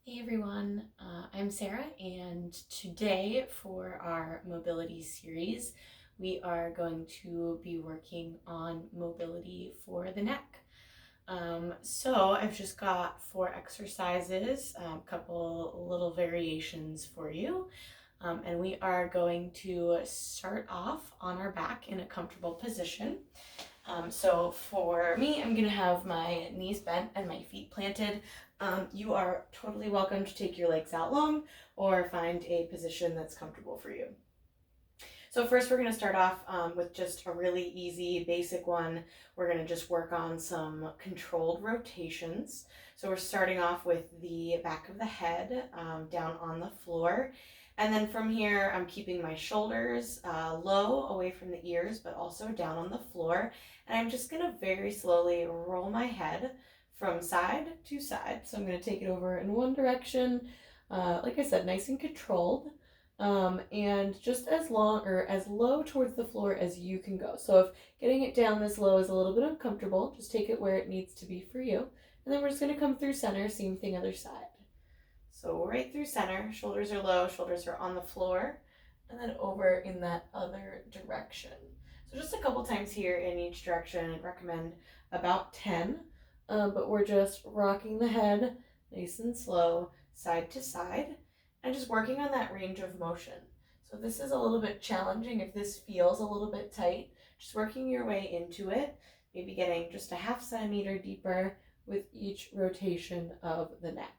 Hey everyone, I'm Sarah, and today for our mobility series, we are going to be working on mobility for the neck. So I've just got 4 exercises, a couple little variations for you, and we are going to start off on our back in a comfortable position. So for me, I'm gonna have my knees bent and my feet planted. You are totally welcome to take your legs out long or find a position that's comfortable for you. So first we're gonna start off with just a really easy basic one. We're gonna just work on some controlled rotations. So we're starting off with the back of the head down on the floor. And then from here, I'm keeping my shoulders low away from the ears, but also down on the floor. And I'm just gonna very slowly roll my head from side to side. So I'm gonna take it over in one direction, like I said, nice and controlled, and just as long or as low towards the floor as you can go. So if getting it down this low is a little bit uncomfortable, just take it where it needs to be for you. And then we're just gonna come through center, same thing other side. So right through center, shoulders are low, shoulders are on the floor, and then over in that other direction. So just a couple times here in each direction. I'd recommend about 10, but we're just rocking the head nice and slow, side to side, and just working on that range of motion. So this is a little bit challenging if this feels a little bit tight. Just working your way into it, maybe getting just a half centimeter deeper with each rotation of the neck.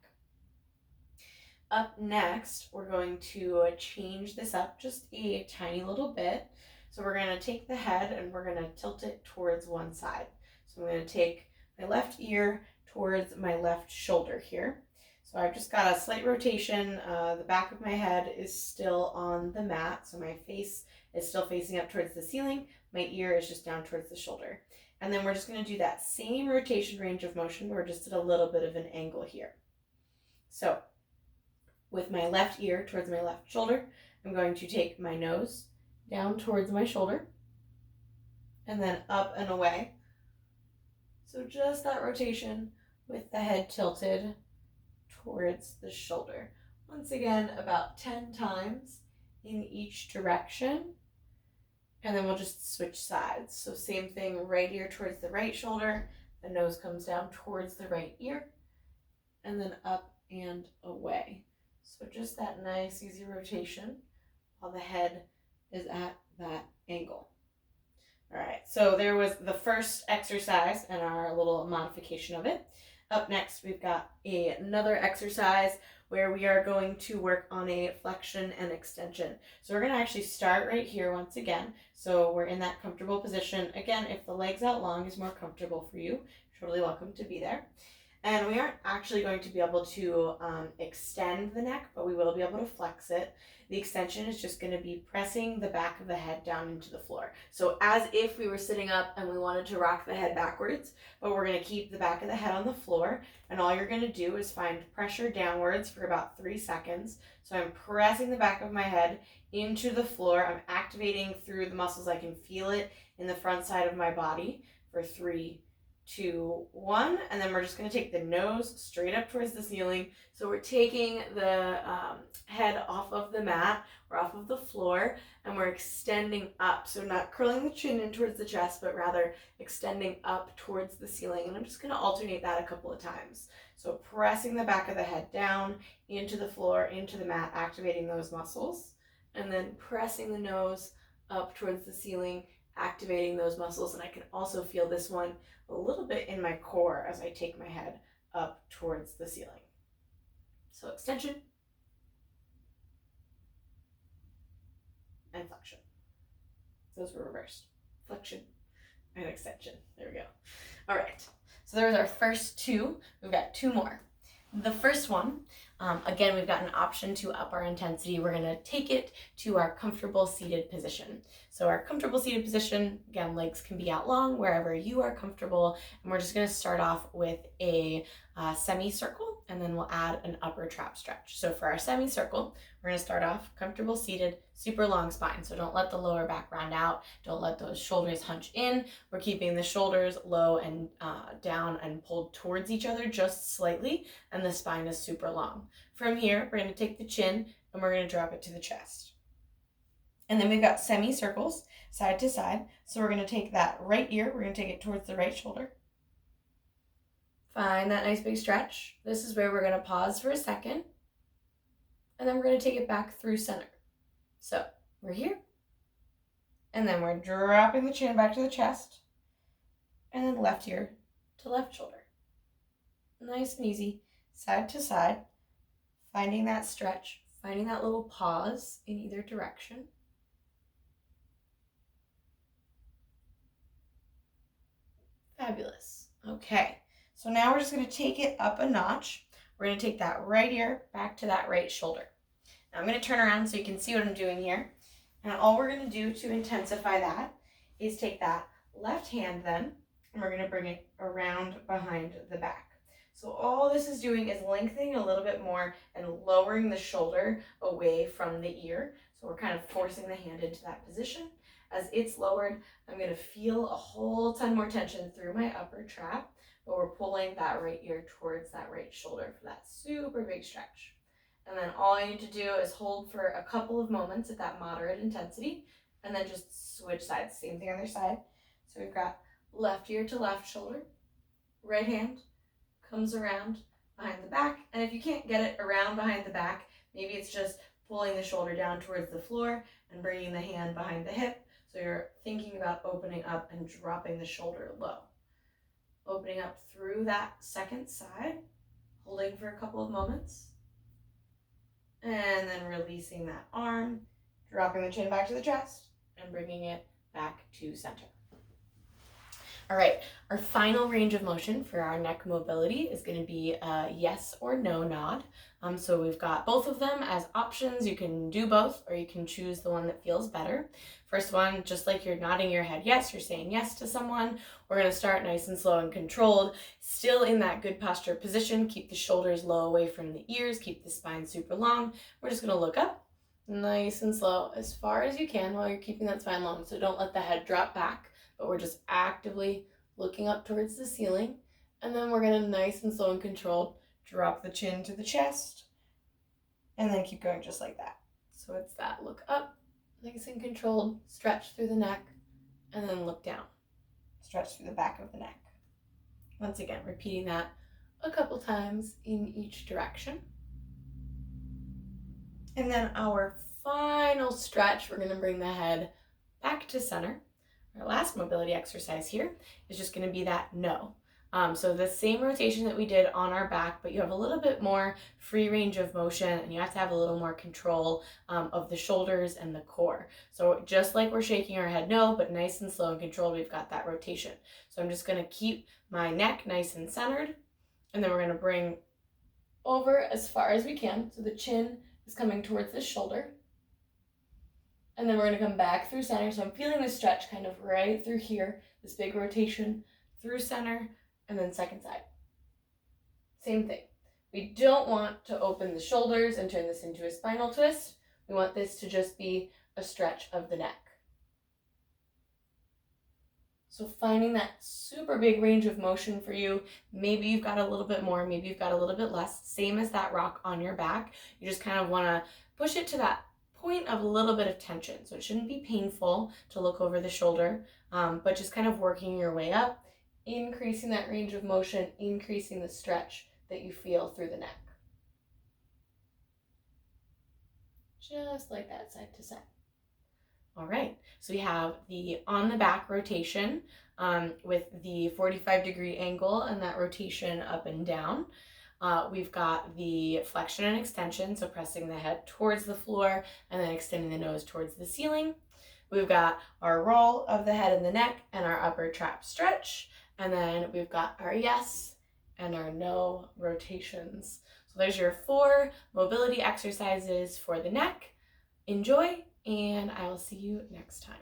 Up next, we're going to change this up just a tiny little bit. So we're going to take the head and we're going to tilt it towards one side. So I'm going to take my left ear towards my left shoulder here. So I've just got a slight rotation. The back of my head is still on the mat, so my face is still facing up towards the ceiling. My ear is just down towards the shoulder. And then we're just going to do that same rotation range of motion, but we're just at a little bit of an angle here. So with my left ear towards my left shoulder, I'm going to take my nose down towards my shoulder and then up and away. So just that rotation with the head tilted towards the shoulder. Once again, about 10 times in each direction. And then we'll just switch sides. So same thing, right ear towards the right shoulder, the nose comes down towards the right ear, and then up and away. So just that nice, easy rotation while the head is at that angle. All right, so there was the first exercise and our little modification of it. Up next, we've got another exercise where we are going to work on a flexion and extension. So we're going to actually start right here once again. So we're in that comfortable position. Again, if the legs out long is more comfortable for you, you're totally welcome to be there. And we aren't actually going to be able to extend the neck, but we will be able to flex it. The extension is just going to be pressing the back of the head down into the floor. So as if we were sitting up and we wanted to rock the head backwards, but we're going to keep the back of the head on the floor. And all you're going to do is find pressure downwards for about 3 seconds. So I'm pressing the back of my head into the floor. I'm activating through the muscles. I can feel it in the front side of my body for 3, 2, 1, and then we're just going to take the nose straight up towards the ceiling. So we're taking the head off of the mat, we're off of the floor, and we're extending up. So not curling the chin in towards the chest, but rather extending up towards the ceiling. And I'm just going to alternate that a couple of times. So pressing the back of the head down into the floor, into the mat, activating those muscles, and then pressing the nose up towards the ceiling, activating those muscles. And I can also feel this one a little bit in my core as I take my head up towards the ceiling. So extension and flexion. Those were reversed. Flexion and extension. There we go. All right. So there's our first 2. We've got 2 more. The first one, again, we've got an option to up our intensity. We're going to take it to our comfortable seated position. So our comfortable seated position, again, legs can be out long wherever you are comfortable. And we're just going to start off with a semicircle. and then we'll add an upper trap stretch. So for our semicircle, we're going to start off comfortable seated, super long spine. So don't let the lower back round out. Don't let those shoulders hunch in. We're keeping the shoulders low and down and pulled towards each other just slightly, and the spine is super long. From here, we're going to take the chin and we're going to drop it to the chest. And then we've got semicircles side to side. So we're going to take that right ear, we're going to take it towards the right shoulder. Find that nice big stretch. This is where we're going to pause for a second. And then we're going to take it back through center. So we're here. And then we're dropping the chin back to the chest. And then left ear to left shoulder. Nice and easy, side to side. Finding that stretch, finding that little pause in either direction. Fabulous. Okay. So now we're just going to take it up a notch. We're going to take that right ear back to that right shoulder. Now I'm going to turn around so you can see what I'm doing here. And all we're going to do to intensify that is take that left hand then, and we're going to bring it around behind the back. So all this is doing is lengthening a little bit more and lowering the shoulder away from the ear. So we're kind of forcing the hand into that position. As it's lowered, I'm going to feel a whole ton more tension through my upper trap. But we're pulling that right ear towards that right shoulder for that super big stretch. And then all I need to do is hold for a couple of moments at that moderate intensity, and then just switch sides. Same thing on the other side. So we've got left ear to left shoulder, right hand comes around behind the back. And if you can't get it around behind the back, maybe it's just pulling the shoulder down towards the floor and bringing the hand behind the hip. So you're thinking about opening up and dropping the shoulder low. Opening up through that second side, holding for a couple of moments, and then releasing that arm, dropping the chin back to the chest, and bringing it back to center. All right, our final range of motion for our neck mobility is going to be a yes or no nod. So we've got both of them as options. You can do both, or you can choose the one that feels better. First one, just like you're nodding your head yes, you're saying yes to someone. We're going to start nice and slow and controlled, still in that good posture position. Keep the shoulders low away from the ears, keep the spine super long. We're just going to look up nice and slow as far as you can while you're keeping that spine long. So don't let the head drop back, but we're just actively looking up towards the ceiling. And then we're going to nice and slow and controlled drop the chin to the chest, and then keep going just like that. So it's that look up, nice and controlled, stretch through the neck, and then look down, stretch through the back of the neck. Once again, repeating that a couple times in each direction. And then our final stretch, we're going to bring the head back to center. Our last mobility exercise here is just going to be that no. So the same rotation that we did on our back, but you have a little bit more free range of motion, and you have to have a little more control of the shoulders and the core. So just like we're shaking our head no, but nice and slow and controlled, we've got that rotation. So I'm just going to keep my neck nice and centered, and then we're going to bring over as far as we can. So the chin is coming towards the shoulder. And then we're going to come back through center. So I'm feeling this stretch kind of right through here, this big rotation through center, and then second side. Same thing. We don't want to open the shoulders and turn this into a spinal twist. We want this to just be a stretch of the neck. So finding that super big range of motion for you. Maybe you've got a little bit more, maybe you've got a little bit less. Same as that rock on your back. You just kind of want to push it to that point of a little bit of tension. So it shouldn't be painful to look over the shoulder, but just kind of working your way up, increasing that range of motion, increasing the stretch that you feel through the neck. Just like that, side to side. All right, so we have the on the back rotation with the 45-degree angle and that rotation up and down. We've got the flexion and extension, so pressing the head towards the floor and then extending the nose towards the ceiling. We've got our roll of the head and the neck and our upper trap stretch. And then we've got our yes and our no rotations. So there's your 4 mobility exercises for the neck. Enjoy, and I will see you next time.